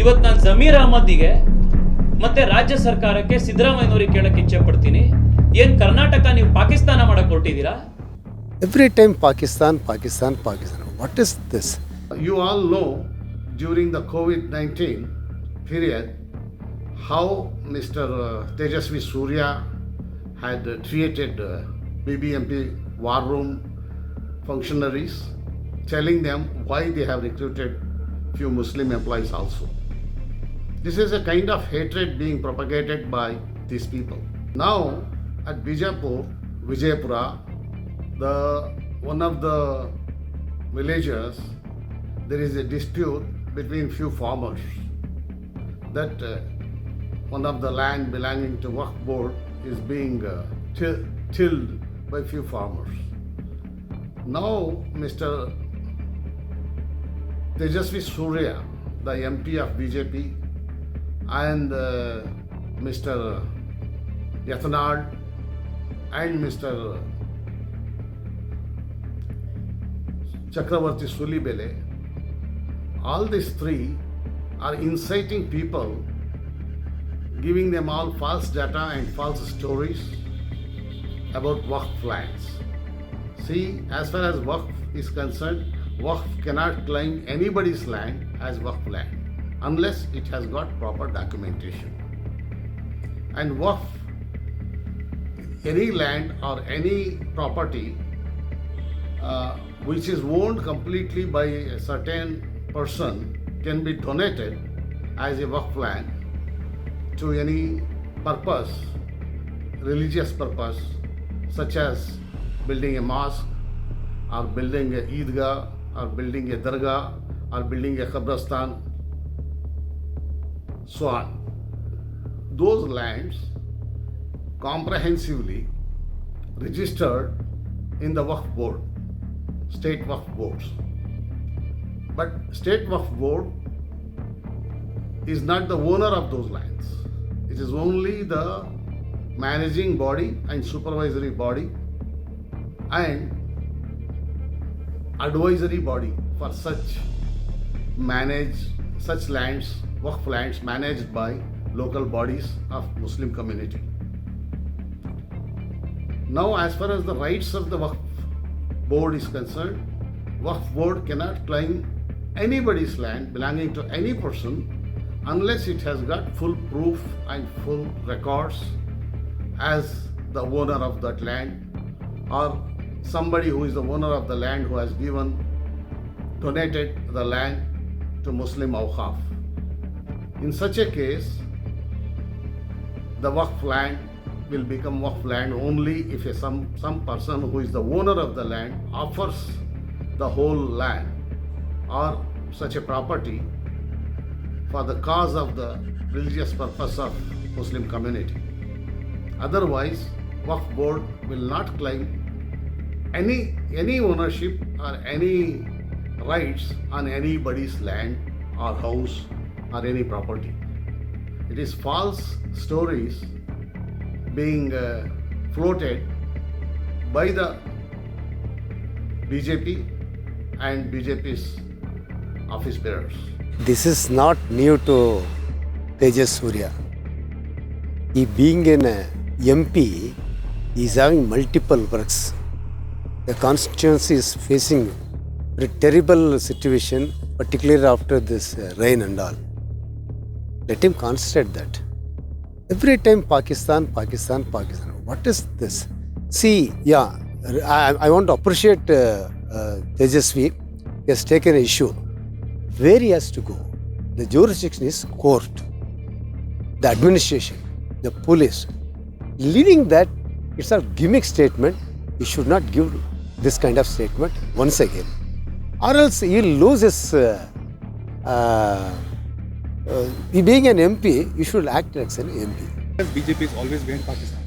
ಇವತ್ತು ನಾನು ಜಮೀರ್ ಅಹಮದ್ಗೆ ಮತ್ತೆ ರಾಜ್ಯ ಸರ್ಕಾರಕ್ಕೆ ಸಿದ್ದರಾಮಯ್ಯನವರಿಗೆ ಕೇಳಕ್ಕೆ ಇಚ್ಛೆ ಪಡ್ತೀನಿ, ಏನು ಕರ್ನಾಟಕ ನೀವು ಪಾಕಿಸ್ತಾನ ಮಾಡಕ್ಕೆ ಹೊರಟಿದ್ದೀರಾ? Every time Pakistan. What is this? You all know during the COVID-19 period how Mr. Tejaswi Surya had treated BBMP war room functionaries, telling them why they have recruited few Muslim employees also. This is a kind of hatred being propagated by these people. Now at Vijayapura, one of the villages, there is a dispute between few farmers that one of the land belonging to Waqf board is being tilled by few farmers. Now Mr. Tejaswi Surya, the MP of BJP, and Mr. Ahmed and Mr. Chakravarti Sulibele, all these three are inciting people, giving them all false data and false stories about Waqf lands. See, as far as Waqf is concerned, Waqf cannot claim anybody's land as Waqf land unless it has got proper documentation. And Waqf, any land or any property which is owned completely by a certain person can be donated as a Waqf land to any purpose, religious purpose, such as building a mosque or building a Eidgah or building a Dargah or building a Qabristan, so on. Those lands comprehensively registered in the Waqf board, state Waqf boards. But state Waqf board is not the owner of those lands. It is only the managing body and supervisory body and advisory body for such lands, Waqf lands managed by local bodies of Muslim community. Now, as far as the rights of the Waqf board is concerned, Waqf board cannot claim anybody's land belonging to any person unless it has got full proof and full records as the owner of that land, or somebody who is the owner of the land who has donated the land to Muslim Waqf. In such a case, the Waqf land will become Waqf land only if some person who is the owner of the land offers the whole land or such a property for the cause of the religious purpose of Muslim community. Otherwise, Waqf board will not claim any ownership or any rights on anybody's land or house or any property. It is false stories being floated by the BJP and BJP's office bearers. This is not new to Tejaswi Surya. He being an MP, he is having multiple works. The constituency is facing a terrible situation, particularly after this rain and all. Let him consider that. Every time Pakistan. What is this? See, I want to appreciate Tejaswi. He has taken an issue. Where he has to go? The jurisdiction is court, the administration, the police. Leaving that, it's a gimmick statement. He should not give this kind of statement once again. Or else he'll lose his... being an MP, you should act as an MP. BJP is always behind Pakistan.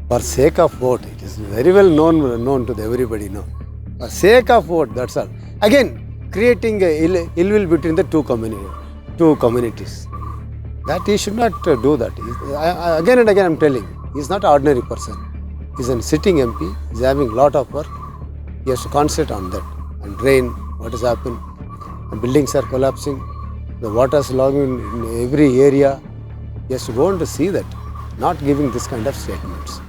For sake of vote, it is very well known to everybody now. For sake of vote, that's all. Again, creating a ill will between the two communities. That he should not do that. Again and again I'm telling, he is not an ordinary person. He is a sitting MP, he is having lot of work. He has to concentrate on that. And rain, what has happened, and buildings are collapsing. the water's long in every area. He has to go and see that, not giving this kind of statements.